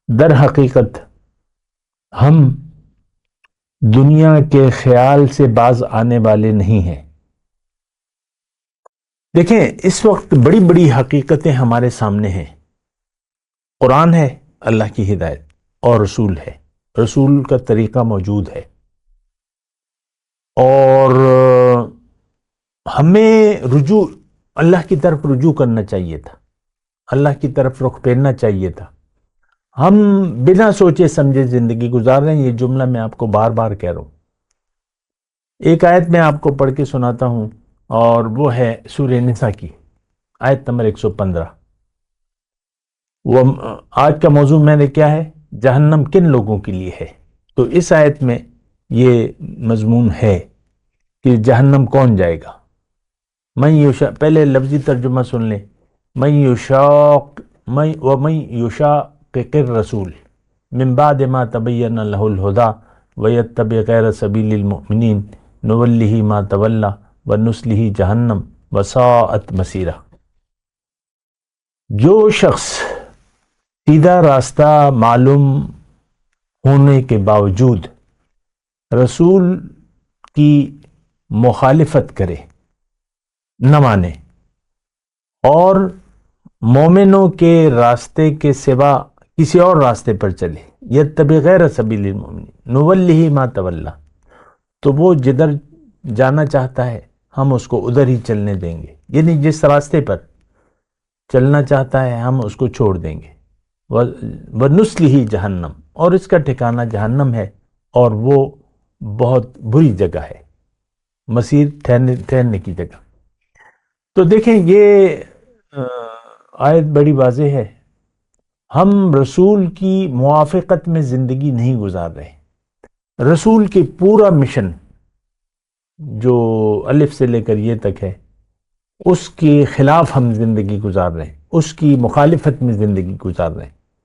در حقیقت ہم دنیا کے خیال سے باز آنے والے نہیں ہیں۔ دیکھیں، اس وقت بڑی بڑی حقیقتیں ہمارے سامنے ہیں۔ قرآن ہے، اللہ کی ہدایت، اور رسول ہے، رسول کا طریقہ موجود ہے، اور ہمیں رجوع اللہ کی طرف رجوع کرنا چاہیے تھا، اللہ کی طرف رخ پھیرنا چاہیے تھا۔ ہم بنا سوچے سمجھے زندگی گزار رہے ہیں۔ یہ جملہ میں آپ کو بار بار کہہ رہا ہوں۔ ایک آیت میں آپ کو پڑھ کے سناتا ہوں، اور وہ ہے سورہ نساء کی آیت نمبر 115۔ وہ آج کا موضوع میں نے کیا ہے؟ جہنم کن لوگوں کے لیے ہے؟ تو اس آیت میں یہ مضمون ہے کہ جہنم کون جائے گا۔ پہلے لفظی ترجمہ سن لیں۔ من یشاقق الرسول من بعد ما تبین له الہدی ویتبع غیر سبیل المؤمنین نولہ ما تولی ونصلہ جہنم وساءت مصیرا۔ جو شخص سیدھا راستہ معلوم ہونے کے باوجود رسول کی مخالفت کرے، نہ مانے، اور مومنوں کے راستے کے سوا کسی اور راستے پر چلے، یتبع غیر سبیل المؤمنین نولہ ما تولی، تو وہ جدھر جانا چاہتا ہے ہم اس کو ادھر ہی چلنے دیں گے، یعنی جس راستے پر چلنا چاہتا ہے ہم اس کو چھوڑ دیں گے۔ وَنُصْلِهِ جہنم، اور اس کا ٹھکانہ جہنم ہے، اور وہ بہت بری جگہ ہے، مسیر ٹھہرنے کی جگہ۔ تو دیکھیں، یہ آیت بڑی واضح ہے۔ ہم رسول کی موافقت میں زندگی نہیں گزار رہے۔ رسول کی پورا مشن جو الف سے لے کر یہ تک ہے، اس کے خلاف ہم زندگی گزار رہے ہیں، اس کی مخالفت میں زندگی گزار رہے ہیں۔